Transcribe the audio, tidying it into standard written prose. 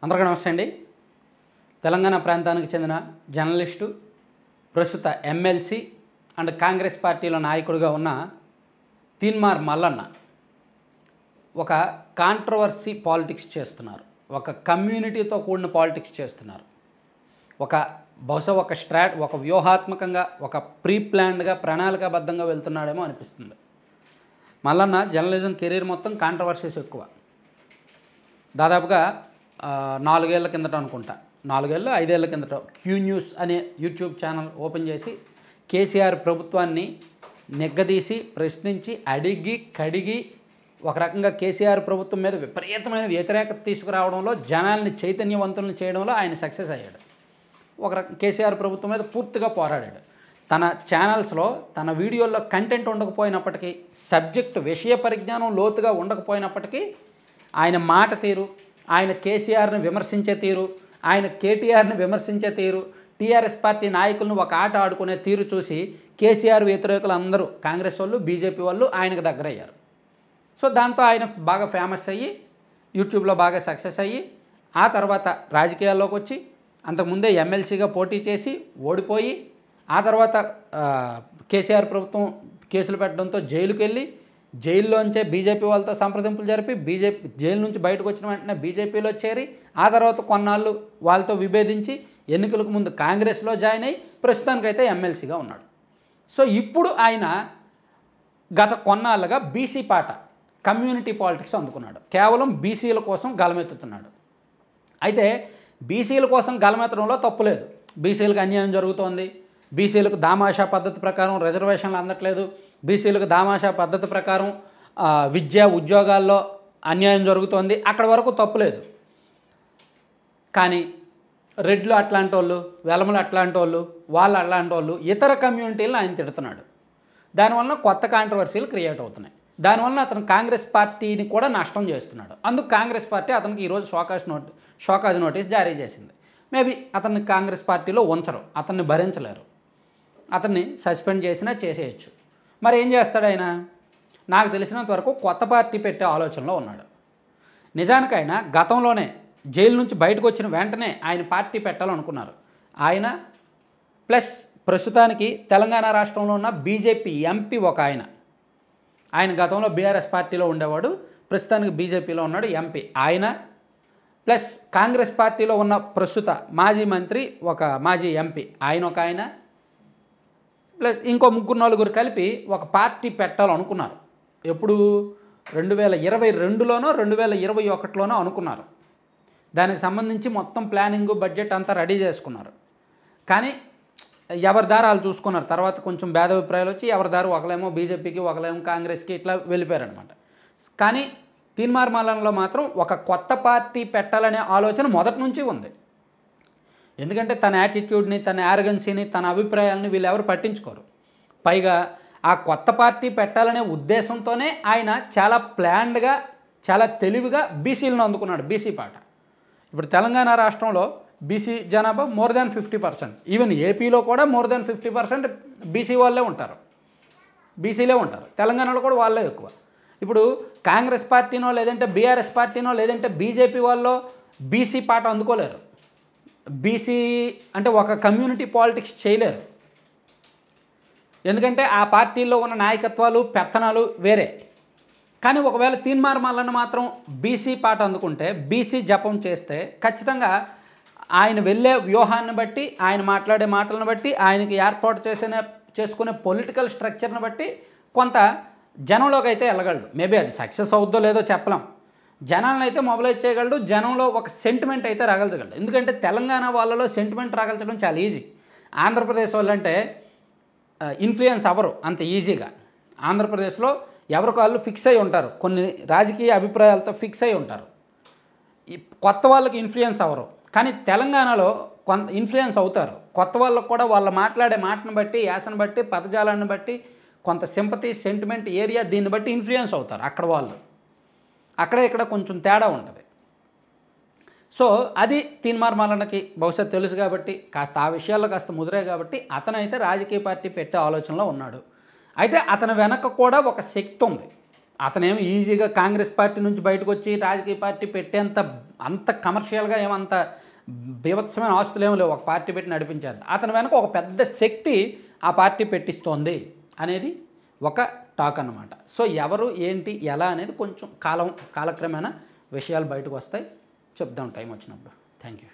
అందరికీ నమస్తే అండి. తెలంగాణ ప్రాంతానికి చెందిన జర్నలిస్టు, ప్రస్తుత ఎమ్మెల్సీ అండ్ కాంగ్రెస్ పార్టీలో నాయకుడిగా ఉన్న తీన్మార్ మల్లన్న ఒక కాంట్రవర్సీ పాలిటిక్స్ చేస్తున్నారు. ఒక కమ్యూనిటీతో కూడిన పాలిటిక్స్ చేస్తున్నారు. బహుశా ఒక వ్యూహాత్మకంగా, ఒక ప్రీ ప్లాన్డ్గా, ప్రణాళికాబద్ధంగా వెళ్తున్నాడేమో అనిపిస్తుంది. మల్లన్న జర్నలిజం కెరీర్ మొత్తం కాంట్రవర్సీస్ ఎక్కువ. దాదాపుగా 4 ఏళ్ల కిందట అనుకుంటా, 5 ఏళ్ల కిందట క్యూ న్యూస్ అనే యూట్యూబ్ ఛానల్ ఓపెన్ చేసి కేసీఆర్ ప్రభుత్వాన్ని నెగ్గదీసి, ప్రశ్నించి, అడిగి, కడిగి ఒక రకంగా కేసీఆర్ ప్రభుత్వం మీద విపరీతమైన వ్యతిరేకత తీసుకురావడంలో, జనాల్ని చైతన్యవంతులను చేయడంలో ఆయన సక్సెస్ అయ్యాడు. ఒక రకం కేసీఆర్ ప్రభుత్వం మీద పూర్తిగా పోరాడాడు. తన ఛానల్స్లో, తన వీడియోల్లో కంటెంట్ ఉండకపోయినప్పటికీ, సబ్జెక్టు విషయ పరిజ్ఞానం లోతుగా ఉండకపోయినప్పటికీ, ఆయన మాట తీరు, ఆయన కేసీఆర్ని విమర్శించే తీరు, ఆయన కేటీఆర్ని విమర్శించే తీరు, టీఆర్ఎస్ పార్టీ నాయకులను ఒక ఆట ఆడుకునే తీరు చూసి కేసీఆర్ వ్యతిరేకులు అందరూ, కాంగ్రెస్ వాళ్ళు, బీజేపీ వాళ్ళు ఆయనకు దగ్గరయ్యారు. సో దాంతో ఆయన బాగా ఫేమస్ అయ్యి, యూట్యూబ్లో బాగా సక్సెస్ అయ్యి, ఆ తర్వాత రాజకీయాల్లోకి వచ్చి, అంతకుముందే ఎమ్మెల్సీగా పోటీ చేసి ఓడిపోయి, ఆ తర్వాత కేసీఆర్ ప్రభుత్వం కేసులు పెట్టడంతో జైలుకి వెళ్ళి, జైల్లోంచే బీజేపీ వాళ్ళతో సంప్రదింపులు జరిపి, జైలు నుంచి బయటకు వచ్చిన వెంటనే బీజేపీలో చేరి, ఆ తర్వాత కొన్నాళ్ళు వాళ్ళతో విభేదించి, ఎన్నికలకు ముందు కాంగ్రెస్లో జాయిన్ అయ్యి, ప్రస్తుతానికైతే ఎమ్మెల్సీగా ఉన్నాడు. సో ఇప్పుడు ఆయన గత కొన్నాళ్ళుగా బీసీ పాట, కమ్యూనిటీ పాలిటిక్స్ అందుకున్నాడు. కేవలం బీసీల కోసం గలమెత్తుతున్నాడు. అయితే బీసీల కోసం గలమెత్తడంలో తప్పులేదు. బీసీలకు అన్యాయం జరుగుతోంది, బీసీలకు దామాషా పద్ధతి ప్రకారం రిజర్వేషన్లు అందట్లేదు, బీసీలకు దామాషా పద్ధతి ప్రకారం విద్యా ఉద్యోగాల్లో అన్యాయం జరుగుతోంది, అక్కడ వరకు తప్పులేదు. కానీ రెడ్లు అట్లాంటి వాళ్ళు, వెలమలు అట్లాంటి వాళ్ళు అట్లాంటి వాళ్ళు, ఇతర కమ్యూనిటీలను ఆయన తిడుతున్నాడు. దానివల్ల కొత్త కాంట్రవర్సీలు క్రియేట్ అవుతున్నాయి. దానివల్ల అతను కాంగ్రెస్ పార్టీని కూడా నష్టం చేస్తున్నాడు. అందుకు కాంగ్రెస్ పార్టీ అతనికి ఈరోజు షోకాజ్ నోటీస్ జారీ చేసింది. మేబీ అతన్ని కాంగ్రెస్ పార్టీలో ఉంచరు, అతన్ని భరించలేరు, అతన్ని సస్పెండ్ చేసినా చేసేయచ్చు. మరి ఏం చేస్తాడు ఆయన? నాకు తెలిసినంత వరకు కొత్త పార్టీ పెట్టే ఆలోచనలో ఉన్నాడు. నిజానికి ఆయన గతంలోనే జైలు నుంచి బయటకు వచ్చిన వెంటనే ఆయన పార్టీ పెట్టాలనుకున్నారు. ఆయన ప్లస్ ప్రస్తుతానికి తెలంగాణ రాష్ట్రంలో ఉన్న బీజేపీ ఎంపీ ఒక ఆయన గతంలో బీఆర్ఎస్ పార్టీలో ఉండేవాడు, ప్రస్తుతానికి బీజేపీలో ఉన్నాడు ఎంపీ. ఆయన ప్లస్ కాంగ్రెస్ పార్టీలో ఉన్న ప్రస్తుత మాజీ మంత్రి, మాజీ ఎంపీ ఆయన ప్లస్ ఇంకో 3-4 కలిపి ఒక పార్టీ పెట్టాలనుకున్నారు. ఎప్పుడు? 2022లోనో 2021లోనో అనుకున్నారు. దానికి సంబంధించి మొత్తం ప్లానింగ్, బడ్జెట్ అంతా రెడీ చేసుకున్నారు. కానీ ఎవరి దారి వాళ్ళు చూసుకున్నారు. తర్వాత కొంచెం భేదాభిప్రాయాలు వచ్చి ఎవరి దారి, ఒకలేమో బీజేపీకి, ఒకలేమో కాంగ్రెస్కి, ఇట్లా వెళ్ళిపోయారనమాట. కానీ తీన్మార్ మల్లన్నలో మాత్రం ఒక కొత్త పార్టీ పెట్టాలనే ఆలోచన మొదటి నుంచి ఉంది. ఎందుకంటే తన యాటిట్యూడ్ని, తన యారగెన్సీని, తన అభిప్రాయాలని వీళ్ళెవరు పట్టించుకోరు. పైగా ఆ కొత్త పార్టీ పెట్టాలనే ఉద్దేశంతోనే ఆయన చాలా ప్లాన్డ్గా, చాలా తెలివిగా బీసీలను అందుకున్నాడు. బీసీ పాట ఇప్పుడు తెలంగాణ రాష్ట్రంలో బీసీ జనాభా మోర్ దాన్ 50%. ఈవెన్ ఏపీలో కూడా మోర్ దాన్ 50% బీసీ వాళ్ళే ఉంటారు, బీసీలే ఉంటారు. తెలంగాణలో కూడా వాళ్ళే ఎక్కువ. ఇప్పుడు కాంగ్రెస్ పార్టీనో, లేదంటే బీఆర్ఎస్ పార్టీనో, లేదంటే బీజేపీ వాళ్ళు బీసీ పాట అందుకోలేరు. బీసీ అంటే ఒక కమ్యూనిటీ పాలిటిక్స్ చేయలేరు. ఎందుకంటే ఆ పార్టీల్లో ఉన్న నాయకత్వాలు, పెత్తనాలు వేరే. కానీ ఒకవేళ తీన్మార్ మల్లన్న మాత్రం బీసీ పాట అందుకుంటే, బీసీ జపం చేస్తే, ఖచ్చితంగా ఆయన వెళ్ళే వ్యూహాన్ని బట్టి, ఆయన మాట్లాడే మాటలను బట్టి, ఆయనకి ఏర్పాటు చేసుకునే పొలిటికల్ స్ట్రక్చర్ని బట్టి కొంత జనంలోకి అయితే వెళ్ళగలడు. మేబీ అది సక్సెస్ అవుద్దో లేదో చెప్పలేం. జనాలను అయితే మొబిలైజ్ చేయగలడు, జనంలో ఒక సెంటిమెంట్ అయితే రగల్చగలడు. ఎందుకంటే తెలంగాణ వాళ్ళలో సెంటిమెంట్ రగల్చడం చాలా ఈజీ. ఆంధ్రప్రదేశ్ వాళ్ళంటే ఇన్ఫ్లుయెన్స్ అవ్వరు అంత ఈజీగా. ఆంధ్రప్రదేశ్లో ఎవరికి వాళ్ళు ఫిక్స్ అయి ఉంటారు, కొన్ని రాజకీయ అభిప్రాయాలతో ఫిక్స్ అయి ఉంటారు. కొత్త వాళ్ళకి ఇన్ఫ్లుయెన్స్ అవ్వరు. కానీ తెలంగాణలో కొంత ఇన్ఫ్లుయెన్స్ అవుతారు. కొత్త వాళ్ళకు కూడా వాళ్ళు మాట్లాడే మాటను బట్టి, యాసను బట్టి, పదజాలాన్ని బట్టి, కొంత సింపతి, సెంటిమెంట్, ఏరియా, దీన్ని బట్టి ఇన్ఫ్లుయెన్స్ అవుతారు అక్కడ వాళ్ళు. ఇక్కడ కొంచెం తేడా ఉంటుంది. సో అది తీన్మార్ మల్లన్నకి బహుశా తెలుసు కాబట్టి, కాస్త ఆ విషయాల్లో కాస్త ముదిరే కాబట్టి అతనైతే రాజకీయ పార్టీ పెట్టే ఆలోచనలో ఉన్నాడు. అయితే అతని వెనక కూడా ఒక శక్తి ఉంది. అతనేమో ఈజీగా కాంగ్రెస్ పార్టీ నుంచి బయటకు వచ్చి రాజకీయ పార్టీ పెట్టేంత అంత కమర్షియల్గా ఏమంత బీభత్సమైన ఆస్తులు ఏమో లేవు ఒక పార్టీ పెట్టి నడిపించేది. అతని వెనక ఒక పెద్ద శక్తి ఆ పార్టీ పెట్టిస్తోంది అనేది ఒక టాక్ అన్నమాట. సో ఎవరు ఏంటి ఎలా అనేది కొంచెం కాలక్రమేణా విషయాలు బయటకు వస్తాయి, చెప్దాం టైం వచ్చినప్పుడు. Thank you.